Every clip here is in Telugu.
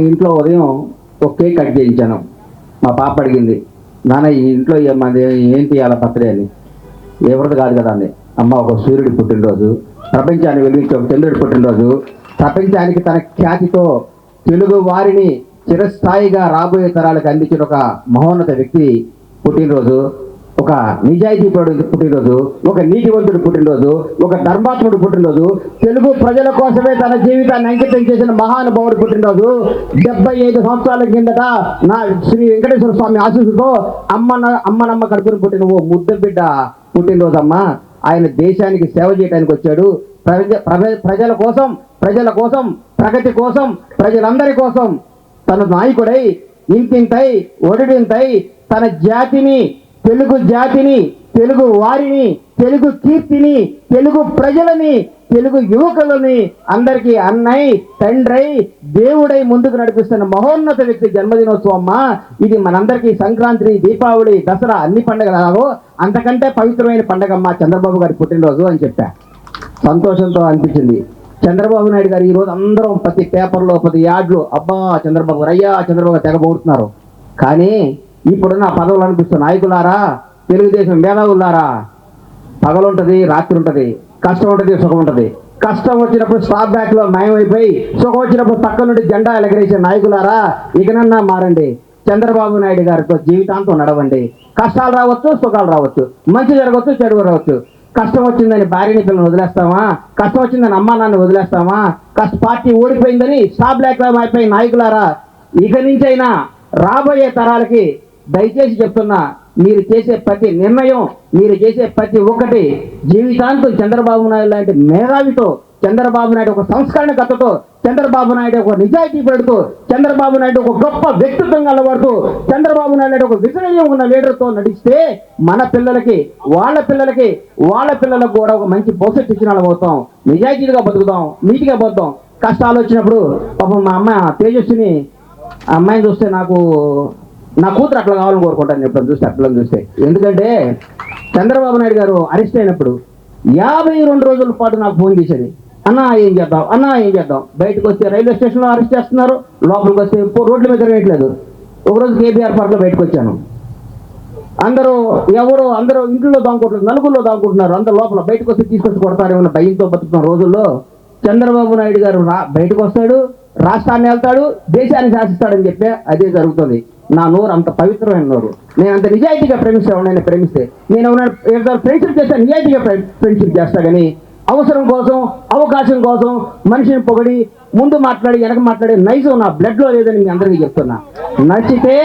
ఇంట్లో ఉదయం ఒక కేక్ కట్ చేయించాను. మా పాప అడిగింది, నాన్న ఈ ఇంట్లో మాది ఏంటి అలా బర్త్డే అని. ఎవరిది కాదు కదా అండి. అమ్మ ఒక సూర్యుడి పుట్టినరోజు, ప్రపంచాన్ని వెలిగించే ఒక చంద్రుడి పుట్టినరోజు, ప్రపంచానికి తన ఖ్యాతితో తెలుగు వారిని చిరస్థాయిగా రాబోయే తరాలకు అందించిన ఒక మహోన్నత వ్యక్తి పుట్టినరోజు, ఒక నిజాయితీపరుడు పుట్టినరోజు, ఒక నీతివంతుడు పుట్టినరోజు, ఒక ధర్మాత్ముడు పుట్టినరోజు, తెలుగు ప్రజల కోసమే తన జీవితాన్ని అంకితం చేసిన మహానుభావుడు పుట్టినరోజు. 75 సంవత్సరాల కిందట నా శ్రీ వెంకటేశ్వర స్వామి ఆశీస్సుతో అమ్మనమ్మ కడుపుని పుట్టిన ఓ ముద్ద బిడ్డ పుట్టినరోజు అమ్మ. ఆయన దేశానికి సేవ చేయడానికి వచ్చాడు. ప్రజల కోసం ప్రగతి కోసం ప్రజలందరి కోసం తన నాయకుడై ఇంతింతై ఒడిడింతై తన జాతిని, తెలుగు జాతిని, తెలుగు వారిని, తెలుగు కీర్తిని, తెలుగు ప్రజలని, తెలుగు యువకులని అందరికీ అన్నయ్య తండ్రై దేవుడై ముందుకు నడిపిస్తున్న మహోన్నత వ్యక్తి జన్మదినోత్సవం అమ్మ. ఇది మనందరికీ సంక్రాంతి, దీపావళి, దసరా అన్ని పండుగలు అంతకంటే పవిత్రమైన పండుగ అమ్మ చంద్రబాబు గారి పుట్టినరోజు అని చెప్పా. సంతోషంతో అనిపించింది. చంద్రబాబు నాయుడు గారు ఈరోజు అందరం ప్రతి పేపర్లో ప్రతి యాడ్లు అబ్బా చంద్రబాబు అయ్యా చంద్రబాబు తెగబోతున్నారు. కానీ ఇప్పుడున్న పదవులు అనిపిస్తున్న నాయకులారా, తెలుగుదేశం మేధావులారా, పగలుంటుంది రాత్రి ఉంటుంది, కష్టం ఉంటుంది సుఖం ఉంటుంది. కష్టం వచ్చినప్పుడు స్టాప్ బ్యాక్లో మాయమైపోయి సుఖం వచ్చినప్పుడు పక్క నుండి జెండా ఎలగరేసే నాయకులారా, ఇకనన్నా మారండి. చంద్రబాబు నాయుడు గారితో జీవితాంతం నడవండి. కష్టాలు రావచ్చు, సుఖాలు రావచ్చు, మంచి జరగవచ్చు, చెడు రావచ్చు. కష్టం వచ్చిందని భార్యని పిల్లలు వదిలేస్తామా? కష్టం వచ్చిందని అమ్మా నాన్న వదిలేస్తామా? పార్టీ ఓడిపోయిందని స్టాప్ బ్యాక్లో అయిపోయి నాయకులారా, ఇక నుంచైనా రాబోయే తరాలకి దయచేసి చెప్తున్నా, మీరు చేసే ప్రతి నిర్ణయం, మీరు చేసే ప్రతి ఒక్కటి జీవితాంతం చంద్రబాబు నాయుడు లాంటి మేధావితో, చంద్రబాబు నాయుడు ఒక సంస్కరణకర్తతో, చంద్రబాబు నాయుడు ఒక నిజాయితీ పడుతూ, చంద్రబాబు నాయుడు ఒక గొప్ప వ్యక్తిత్వం కలవాడుతూ, చంద్రబాబు నాయుడు ఒక విజయం ఉన్న లీడర్తో నడిస్తే మన పిల్లలకి, వాళ్ళ పిల్లలకు కూడా ఒక మంచి భవిష్యత్తు ఇచ్చిన వాళ్ళం అవుతాం. నిజాయితీగా బతుకుతాం, నీతిగా బతుకుతాం. కష్టాలు వచ్చినప్పుడు పాపం మా అమ్మ తేజస్విని అమ్మాయిని చూస్తే నా కూతురు అట్లా కావాలని కోరుకుంటాను ఎప్పుడు చూస్తే అట్లని చూస్తే. ఎందుకంటే చంద్రబాబు నాయుడు గారు అరెస్ట్ అయినప్పుడు 52 రోజుల పాటు నాకు ఫోన్ చేసేది, అన్నా ఏం చేద్దాం. బయటకు వస్తే రైల్వే స్టేషన్లో అరెస్ట్ చేస్తున్నారు, లోపలికి వస్తే రోడ్ల మీద తిరగట్లేదు. ఒకరోజు కేబీఆర్ పార్క్లో బయటకు వచ్చాను. అందరూ ఇంట్లో దాంకుంటున్నారు, నలుగురిలో దాంకుంటున్నారు. అందరూ లోపల బయటకు వస్తే తీసుకొచ్చి కొడతారేమన్న భయంతో బతుకుతున్న రోజుల్లో చంద్రబాబు నాయుడు గారు బయటకు వస్తాడు, రాష్ట్రాన్ని వెళ్తాడు, దేశాన్ని శాసిస్తాడని చెప్పే అదే జరుగుతుంది. నా నోరు అంత పవిత్రమైన నోరు. నేను అంత నిజాయితీగా ప్రేమిస్తే నేను ఫ్రెండ్షిప్ చేస్తా, నిజాయితీగా ఫ్రెండ్షిప్ చేస్తా. కానీ అవసరం కోసం, అవకాశం కోసం మనిషిని పొగడి ముందు మాట్లాడి వెనక మాట్లాడే నైజం నా బ్లడ్లో లేదని మీ అందరికీ చెప్తున్నా. నచ్చితే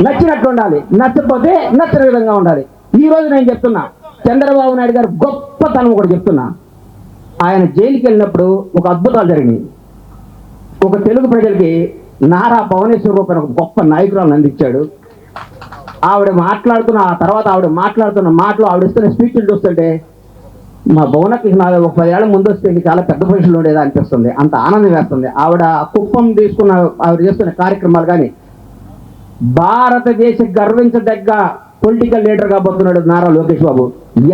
నచ్చినట్లు ఉండాలి, నచ్చకపోతే నచ్చిన విధంగా ఉండాలి. ఈరోజు నేను చెప్తున్నా, చంద్రబాబు నాయుడు గారు గొప్పతనం కూడా చెప్తున్నా. ఆయన జైలుకి వెళ్ళినప్పుడు ఒక అద్భుతాలు జరిగినాయి. ఒక తెలుగు ప్రజలకి నారా భువనేశ్వర్ రూపాయన ఒక గొప్ప నాయకురాలను అందించాడు. ఆవిడ మాట్లాడుతున్న మాటలు, ఆవిడ ఇస్తున్న స్పీచ్లు చూస్తుంటే మా భువనకి ఒక 10 ఏళ్ల ముందు వస్తే చాలా పెద్ద పొజిషన్లో ఉండేదా అనిపిస్తుంది. అంత ఆనందం వేస్తుంది. ఆవిడ కుప్పం ఆవిడ చేస్తున్న కార్యక్రమాలు కానీ, భారతదేశ గర్వించదగ్గ పొలిటికల్ లీడర్గా పోతున్నాడు నారా లోకేష్ బాబు.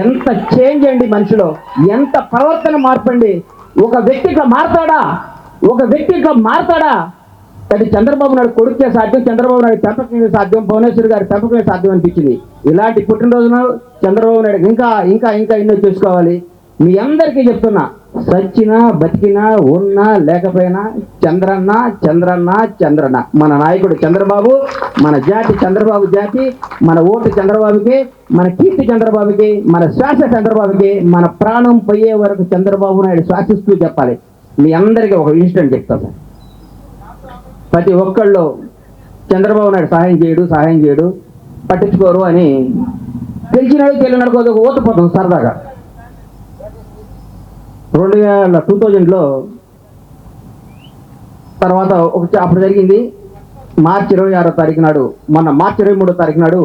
ఎంత చేంజ్ అండి మనిషిలో, ఎంత ప్రవర్తన మార్పండి. ఒక వ్యక్తి ఇట్లా మారతాడా? అది చంద్రబాబు నాయుడు కొడుకే సాధ్యం, చంద్రబాబు నాయుడు పెంపకమే సాధ్యం, భువనేశ్వర్ గారి పెంపకమే సాధ్యం అనిపించింది. ఇలాంటి పుట్టినరోజున చంద్రబాబు నాయుడు ఇంకా ఎన్నో చేసుకోవాలి. మీ అందరికీ చెప్తున్నా, సచ్చినా బతికినా ఉన్నా లేకపోయినా చంద్రన్న మన నాయకుడు చంద్రబాబు, మన జాతి చంద్రబాబు జాతి, మన ఓటు చంద్రబాబుకి, మన కీర్తి చంద్రబాబుకి, మన శ్వాస చంద్రబాబుకి, మన ప్రాణం పోయే వరకు చంద్రబాబు నాయుడు శ్వాసిస్తూ చెప్పాలి. మీ అందరికీ ఒక ఇన్సిడెంట్ చెప్తాను. ప్రతి ఒక్కళ్ళు చంద్రబాబు నాయుడు సహాయం చేయడు పట్టించుకోరు అని తెలిసినాడు తెలియనాడు ఒక ఊతపోతాం సరదాగా. 2000లో తర్వాత అప్పుడు జరిగింది. మార్చి 26వ తారీఖు నాడు, మొన్న మార్చి 23వ తారీఖు నాడు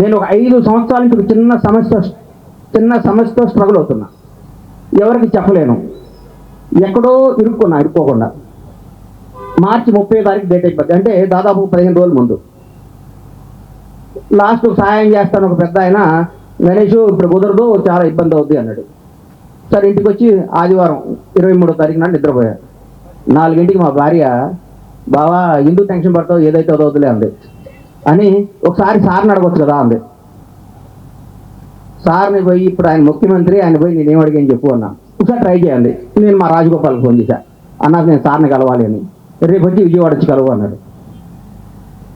నేను ఒక 5 సంవత్సరాల నుంచి ఒక చిన్న సమస్యతో స్ట్రగుల్ అవుతున్నా. ఎవరికి చెప్పలేను, ఎక్కడో ఇరుక్కోకుండా. మార్చి 30వ తారీఖు డేట్ అయిపోద్ది, అంటే దాదాపు 15 రోజుల ముందు. లాస్ట్ సహాయం చేస్తాను ఒక పెద్ద ఆయన, గణేష్ ఇప్పుడు కుదరదు, చాలా ఇబ్బంది అవుద్ది అన్నాడు. సరే ఇంటికి వచ్చి ఆదివారం 23వ తారీఖు నాడు నిద్రపోయారు. 4 గంటకి మా భార్య బావా ఎందుకు టెన్షన్ పడతావు, ఏదైతే వదవుతులే అంది. అని ఒకసారి సార్ని అడగొచ్చు కదా అంది. సార్ని పోయి ఇప్పుడు ఆయన ముఖ్యమంత్రి, ఆయన పోయి నేనేం అడిగాను చెప్పు అన్నా. ఒకసారి ట్రై చేయండి. నేను మా రాజగోపాల్కి ఫోన్ చేశా, అన్నారు నేను సార్ని కలవాలి అని. రేపు వచ్చి విజయవాడ వచ్చి కలవు అన్నాడు.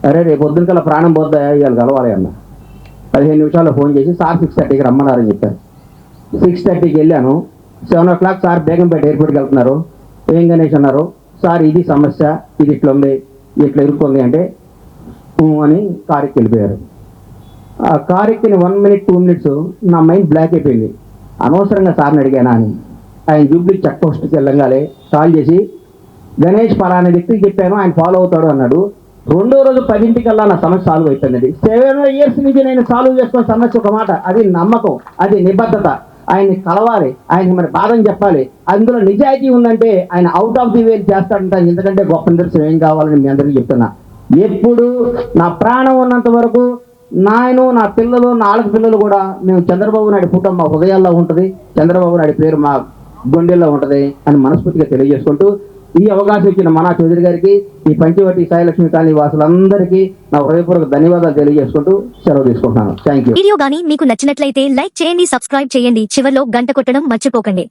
అరే రేపు పొద్దున కల్లా ప్రాణం పోద్దా, ఇవాళ కలవాలి అన్న. 15 నిమిషాల్లో ఫోన్ చేసి సార్ 6:30కి రమ్మన్నారని చెప్పారు. 6:30కి వెళ్ళాను. 7 o'clock సార్ బేగంపేట ఎయిర్పోర్ట్కి వెళ్తున్నారు. ఏం గణేష్ అన్నారు, సార్ ఇది సమస్య, ఇది ఇట్లా ఉంది, ఇట్లా ఇరుక్కుంది అంటే అని కారుకి వెళ్ళిపోయారు. ఆ కారు ఎక్కిన 1 minute 2 minutes నా మైండ్ బ్లాక్ అయిపోయింది. అనవసరంగా సార్ని అడిగానా అని. ఆయన జూబ్లీ చెక్ పోస్ట్కి వెళ్ళంగానే కాల్ చేసి గణేష్ పలానా వ్యక్తికి చెప్పాను, ఆయన ఫాలో అవుతాడు అన్నాడు. రెండో రోజు 10ంటికల్లా నా సమస్య సాల్వ్ అయిపోయింది. 7 years నుంచి నేను సాల్వ్ చేసుకున్న సమస్య ఒక మాట, అది నమ్మకం, అది నిబద్ధత. ఆయన్ని కలవాలి, ఆయనకి మరి బాధని చెప్పాలి. అందులో నిజాయితీ ఉందంటే ఆయన అవుట్ ఆఫ్ ది వే చేస్తాడంట. ఎందుకంటే గొప్ప నిదర్శనం ఏం కావాలని మీ అందరికీ చెప్తున్నా. ఎప్పుడు నా ప్రాణం ఉన్నంత వరకు నేను, నా పిల్లలు, నా 4 పిల్లలు కూడా మేము చంద్రబాబు నాయుడు ఫోటో మా హృదయాల్లో ఉంటుంది, చంద్రబాబు నాయుడు పేరు మా గుండెల్లో ఉంటుంది అని మనస్ఫూర్తిగా తెలియజేసుకుంటూ, ఈ అవకాశం ఇచ్చిన మనా చౌదరి గారికి, ఈ పంచవటి సాయిలక్ష్మి కాలనీ వాసులందరికీ నా హృదయపూర్వక ధన్యవాదాలు తెలియజేసుకుంటూ సెలవు తీసుకుంటున్నాను. Thank you. వీడియో గానీ మీకు నచ్చినట్లయితే లైక్ చేయండి, సబ్స్క్రైబ్ చేయండి, చివర్లో గంట కొట్టడం మర్చిపోకండి.